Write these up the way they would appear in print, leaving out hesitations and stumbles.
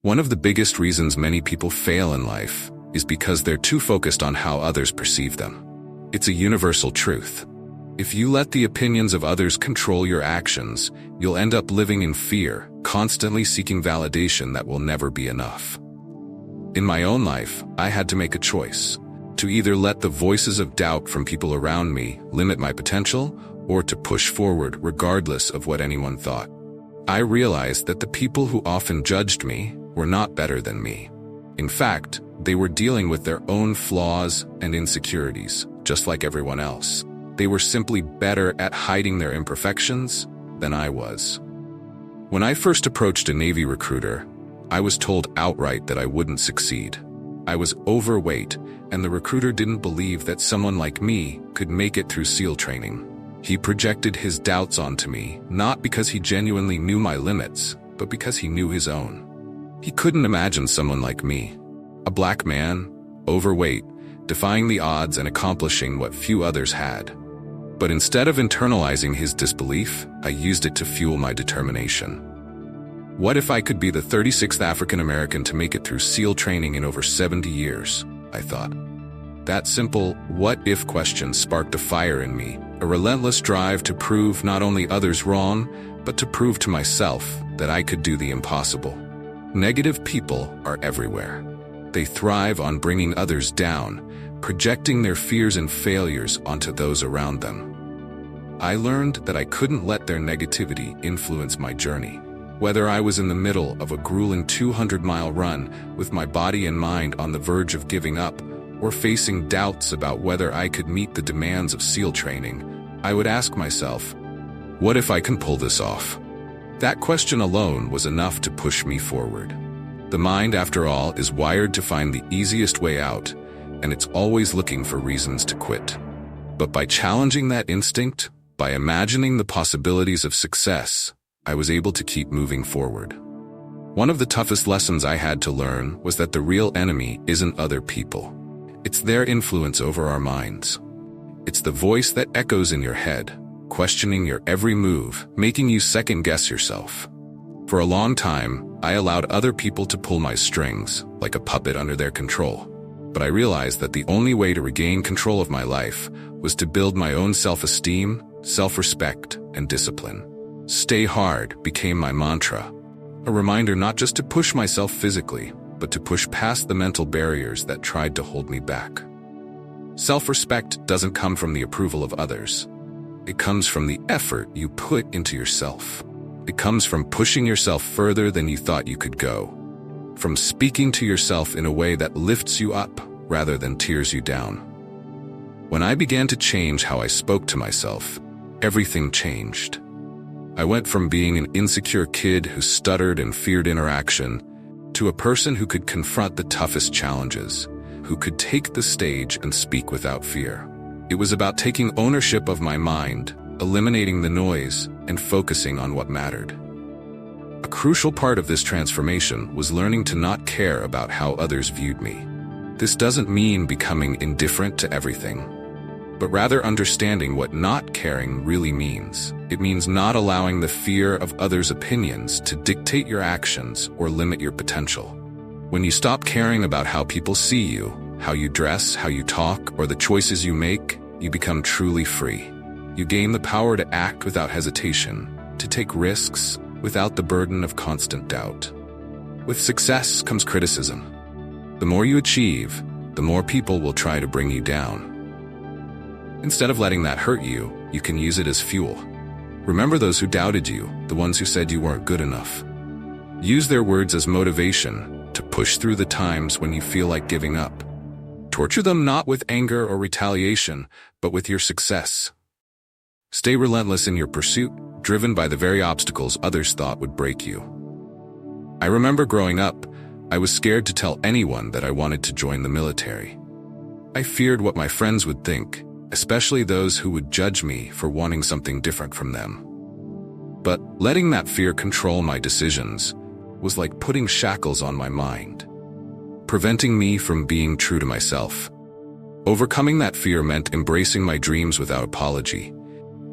One of the biggest reasons many people fail in life is because they're too focused on how others perceive them. It's a universal truth. If you let the opinions of others control your actions, you'll end up living in fear, constantly seeking validation that will never be enough. In my own life, I had to make a choice: to either let the voices of doubt from people around me limit my potential, or to push forward regardless of what anyone thought. I realized that the people who often judged me were not better than me. In fact, they were dealing with their own flaws and insecurities, just like everyone else. They were simply better at hiding their imperfections than I was. When I first approached a Navy recruiter, I was told outright that I wouldn't succeed. I was overweight, and the recruiter didn't believe that someone like me could make it through SEAL training. He projected his doubts onto me, not because he genuinely knew my limits, but because he knew his own. He couldn't imagine someone like me, a black man, overweight, defying the odds and accomplishing what few others had. But instead of internalizing his disbelief, I used it to fuel my determination. What if I could be the 36th African American to make it through SEAL training in over 70 years? I thought. That simple what-if question sparked a fire in me, a relentless drive to prove not only others wrong, but to prove to myself that I could do the impossible. Negative people are everywhere. They thrive on bringing others down, projecting their fears and failures onto those around them. I learned that I couldn't let their negativity influence my journey. Whether I was in the middle of a grueling 200-mile run with my body and mind on the verge of giving up, or facing doubts about whether I could meet the demands of SEAL training, I would ask myself, what if I can pull this off? That question alone was enough to push me forward. The mind, after all, is wired to find the easiest way out, and it's always looking for reasons to quit. But by challenging that instinct, by imagining the possibilities of success, I was able to keep moving forward. One of the toughest lessons I had to learn was that the real enemy isn't other people. It's their influence over our minds. It's the voice that echoes in your head, questioning your every move, making you second-guess yourself. For a long time, I allowed other people to pull my strings, like a puppet under their control. But I realized that the only way to regain control of my life was to build my own self-esteem, self-respect, and discipline. Stay hard became my mantra, a reminder not just to push myself physically, but to push past the mental barriers that tried to hold me back. Self-respect doesn't come from the approval of others. It comes from the effort you put into yourself. It comes from pushing yourself further than you thought you could go, from speaking to yourself in a way that lifts you up rather than tears you down. When I began to change how I spoke to myself, everything changed. I went from being an insecure kid who stuttered and feared interaction to a person who could confront the toughest challenges, who could take the stage and speak without fear. It was about taking ownership of my mind, eliminating the noise, and focusing on what mattered. A crucial part of this transformation was learning to not care about how others viewed me. This doesn't mean becoming indifferent to everything, but rather understanding what not caring really means. It means not allowing the fear of others' opinions to dictate your actions or limit your potential. When you stop caring about how people see you, how you dress, how you talk, or the choices you make, you become truly free. You gain the power to act without hesitation, to take risks without the burden of constant doubt. With success comes criticism. The more you achieve, the more people will try to bring you down. Instead of letting that hurt you, you can use it as fuel. Remember those who doubted you, the ones who said you weren't good enough. Use their words as motivation to push through the times when you feel like giving up. Torture them not with anger or retaliation, but with your success. Stay relentless in your pursuit, driven by the very obstacles others thought would break you. I remember growing up, I was scared to tell anyone that I wanted to join the military. I feared what my friends would think, especially those who would judge me for wanting something different from them. But letting that fear control my decisions was like putting shackles on my mind, preventing me from being true to myself. Overcoming that fear meant embracing my dreams without apology,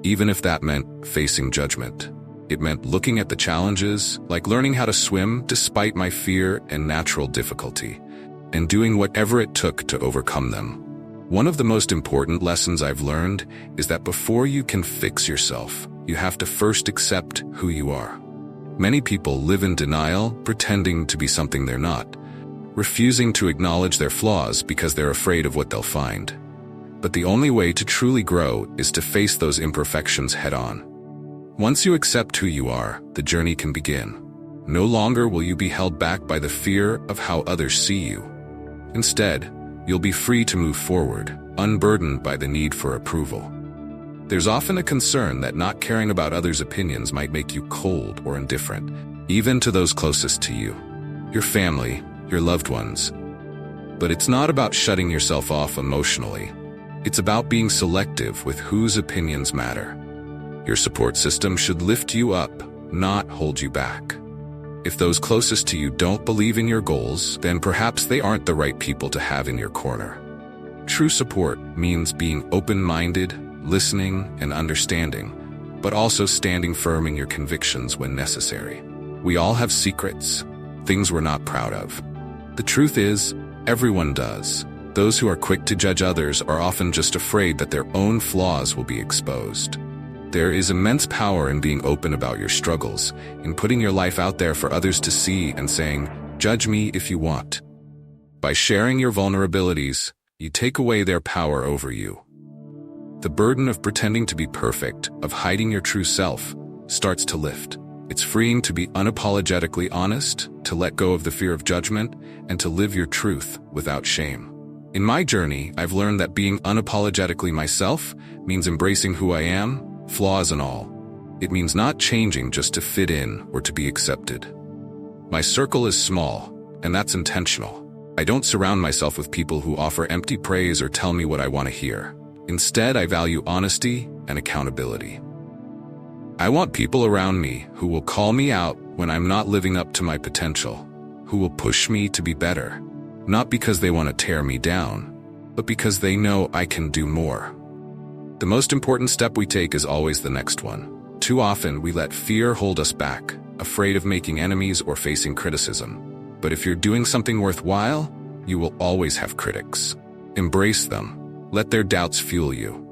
even if that meant facing judgment. It meant looking at the challenges, like learning how to swim despite my fear and natural difficulty, and doing whatever it took to overcome them. One of the most important lessons I've learned is that before you can fix yourself, you have to first accept who you are. Many people live in denial, pretending to be something they're not, refusing to acknowledge their flaws because they're afraid of what they'll find. But the only way to truly grow is to face those imperfections head-on. Once you accept who you are, the journey can begin. No longer will you be held back by the fear of how others see you. Instead, you'll be free to move forward, unburdened by the need for approval. There's often a concern that not caring about others' opinions might make you cold or indifferent, even to those closest to you, your family, your loved ones. But it's not about shutting yourself off emotionally. It's about being selective with whose opinions matter. Your support system should lift you up, not hold you back. If those closest to you don't believe in your goals, then perhaps they aren't the right people to have in your corner. True support means being open-minded, listening and understanding, but also standing firm in your convictions when necessary. We all have secrets, things we're not proud of. The truth is, everyone does. Those who are quick to judge others are often just afraid that their own flaws will be exposed. There is immense power in being open about your struggles, in putting your life out there for others to see and saying, "Judge me if you want." By sharing your vulnerabilities, you take away their power over you. The burden of pretending to be perfect, of hiding your true self, starts to lift. It's freeing to be unapologetically honest, to let go of the fear of judgment, and to live your truth without shame. In my journey, I've learned that being unapologetically myself means embracing who I am, flaws and all. It means not changing just to fit in or to be accepted. My circle is small, and that's intentional. I don't surround myself with people who offer empty praise or tell me what I want to hear. Instead, I value honesty and accountability. I want people around me who will call me out when I'm not living up to my potential, who will push me to be better, not because they want to tear me down, but because they know I can do more. The most important step we take is always the next one. Too often, we let fear hold us back, afraid of making enemies or facing criticism. But if you're doing something worthwhile, you will always have critics. Embrace them. Let their doubts fuel you.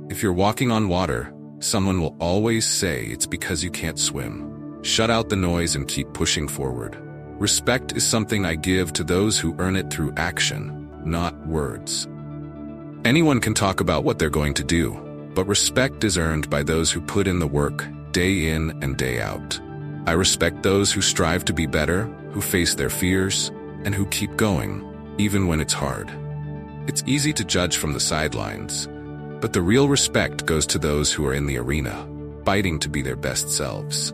If you're walking on water, someone will always say it's because you can't swim. Shut out the noise and keep pushing forward. Respect is something I give to those who earn it through action, not words. Anyone can talk about what they're going to do, but respect is earned by those who put in the work, day in and day out. I respect those who strive to be better, who face their fears, and who keep going, even when it's hard. It's easy to judge from the sidelines, but the real respect goes to those who are in the arena, fighting to be their best selves.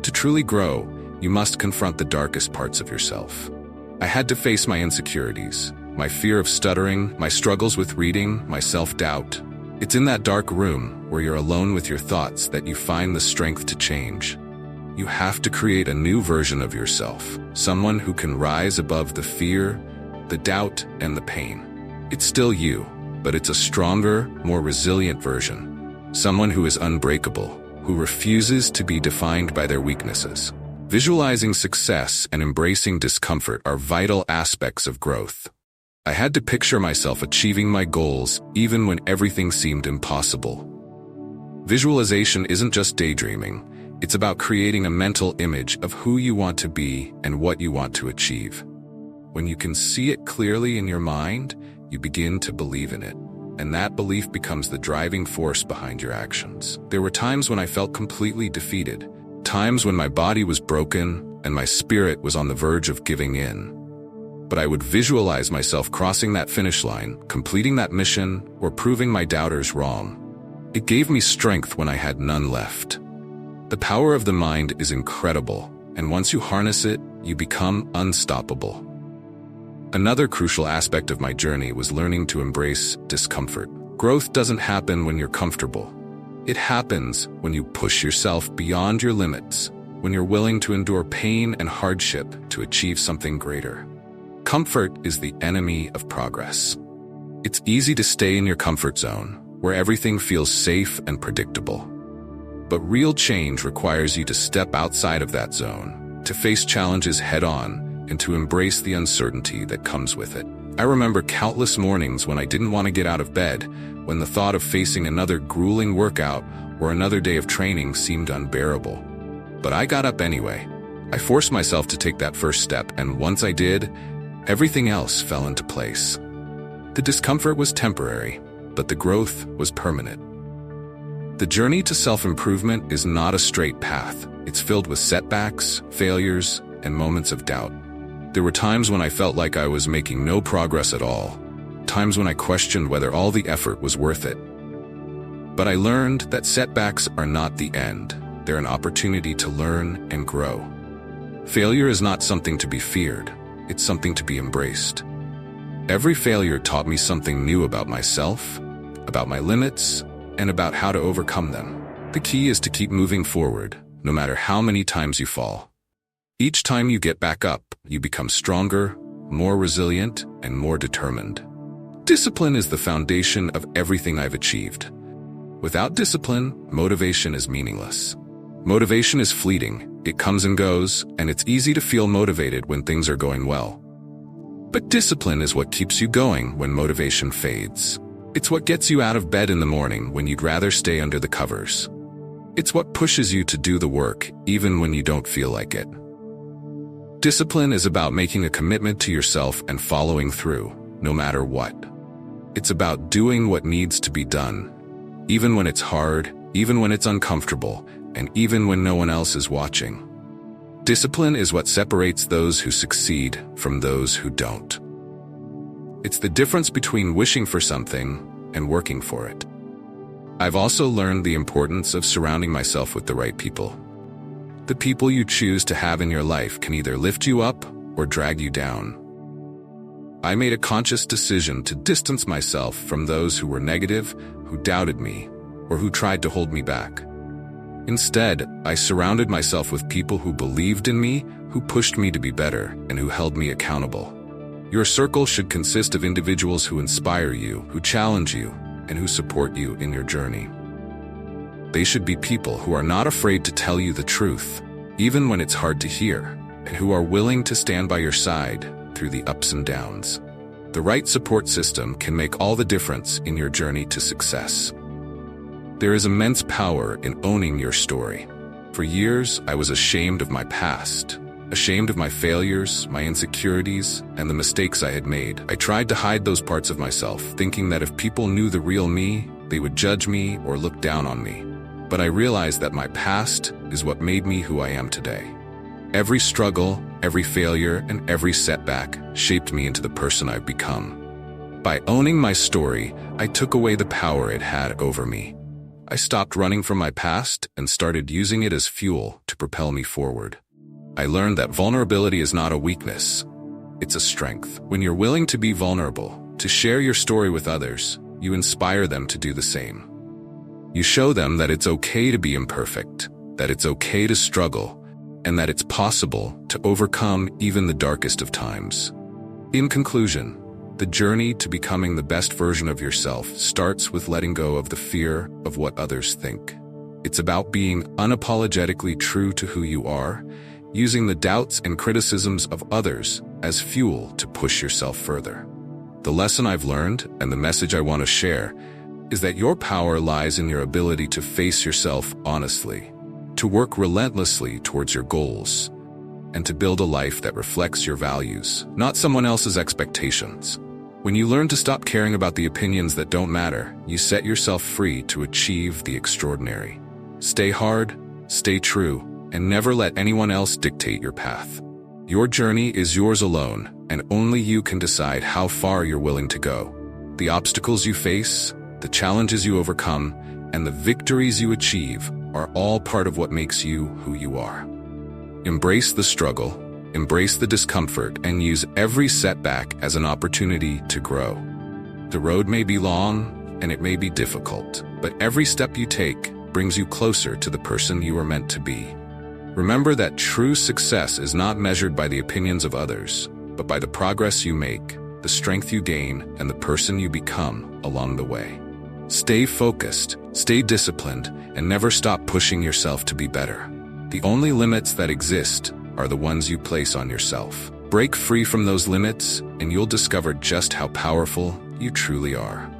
To truly grow, you must confront the darkest parts of yourself. I had to face my insecurities, my fear of stuttering, my struggles with reading, my self-doubt. It's in that dark room where you're alone with your thoughts that you find the strength to change. You have to create a new version of yourself, someone who can rise above the fear, the doubt, and the pain. It's still you, but it's a stronger, more resilient version. Someone who is unbreakable, who refuses to be defined by their weaknesses. Visualizing success and embracing discomfort are vital aspects of growth. I had to picture myself achieving my goals even when everything seemed impossible. Visualization isn't just daydreaming. It's about creating a mental image of who you want to be and what you want to achieve. When you can see it clearly in your mind, you begin to believe in it, and that belief becomes the driving force behind your actions. There were times when I felt completely defeated, times when my body was broken and my spirit was on the verge of giving in. But I would visualize myself crossing that finish line, completing that mission, or proving my doubters wrong. It gave me strength when I had none left. The power of the mind is incredible, and once you harness it, you become unstoppable. Another crucial aspect of my journey was learning to embrace discomfort. Growth doesn't happen when you're comfortable. It happens when you push yourself beyond your limits, when you're willing to endure pain and hardship to achieve something greater. Comfort is the enemy of progress. It's easy to stay in your comfort zone, where everything feels safe and predictable. But real change requires you to step outside of that zone, to face challenges head-on, and to embrace the uncertainty that comes with it. I remember countless mornings when I didn't want to get out of bed, when the thought of facing another grueling workout or another day of training seemed unbearable. But I got up anyway. I forced myself to take that first step, and once I did, everything else fell into place. The discomfort was temporary, but the growth was permanent. The journey to self-improvement is not a straight path. It's filled with setbacks, failures, and moments of doubt. There were times when I felt like I was making no progress at all, times when I questioned whether all the effort was worth it. But I learned that setbacks are not the end. They're an opportunity to learn and grow. Failure is not something to be feared. It's something to be embraced. Every failure taught me something new about myself, about my limits, and about how to overcome them. The key is to keep moving forward, no matter how many times you fall. Each time you get back up, you become stronger, more resilient, and more determined. Discipline is the foundation of everything I've achieved. Without discipline, motivation is meaningless. Motivation is fleeting, it comes and goes, and it's easy to feel motivated when things are going well. But discipline is what keeps you going when motivation fades. It's what gets you out of bed in the morning when you'd rather stay under the covers. It's what pushes you to do the work, even when you don't feel like it. Discipline is about making a commitment to yourself and following through, no matter what. It's about doing what needs to be done, even when it's hard, even when it's uncomfortable, and even when no one else is watching. Discipline is what separates those who succeed from those who don't. It's the difference between wishing for something and working for it. I've also learned the importance of surrounding myself with the right people. The people you choose to have in your life can either lift you up or drag you down. I made a conscious decision to distance myself from those who were negative, who doubted me, or who tried to hold me back. Instead, I surrounded myself with people who believed in me, who pushed me to be better, and who held me accountable. Your circle should consist of individuals who inspire you, who challenge you, and who support you in your journey. They should be people who are not afraid to tell you the truth, even when it's hard to hear, and who are willing to stand by your side through the ups and downs. The right support system can make all the difference in your journey to success. There is immense power in owning your story. For years, I was ashamed of my past, ashamed of my failures, my insecurities, and the mistakes I had made. I tried to hide those parts of myself, thinking that if people knew the real me, they would judge me or look down on me. But I realized that my past is what made me who I am today. Every struggle, every failure, and every setback shaped me into the person I've become. By owning my story, I took away the power it had over me. I stopped running from my past and started using it as fuel to propel me forward. I learned that vulnerability is not a weakness. It's a strength. When you're willing to be vulnerable, to share your story with others, you inspire them to do the same. You show them that it's okay to be imperfect, that it's okay to struggle, and that it's possible to overcome even the darkest of times. In conclusion, the journey to becoming the best version of yourself starts with letting go of the fear of what others think. It's about being unapologetically true to who you are, using the doubts and criticisms of others as fuel to push yourself further. The lesson I've learned, and the message I want to share, is that your power lies in your ability to face yourself honestly, to work relentlessly towards your goals, and to build a life that reflects your values, not someone else's expectations. When you learn to stop caring about the opinions that don't matter, you set yourself free to achieve the extraordinary. Stay hard, stay true, and never let anyone else dictate your path. Your journey is yours alone, and only you can decide how far you're willing to go. The obstacles you face, the challenges you overcome, and the victories you achieve are all part of what makes you who you are. Embrace the struggle, embrace the discomfort, and use every setback as an opportunity to grow. The road may be long, and it may be difficult, but every step you take brings you closer to the person you are meant to be. Remember that true success is not measured by the opinions of others, but by the progress you make, the strength you gain, and the person you become along the way. Stay focused, stay disciplined, and never stop pushing yourself to be better. The only limits that exist are the ones you place on yourself. Break free from those limits, and you'll discover just how powerful you truly are.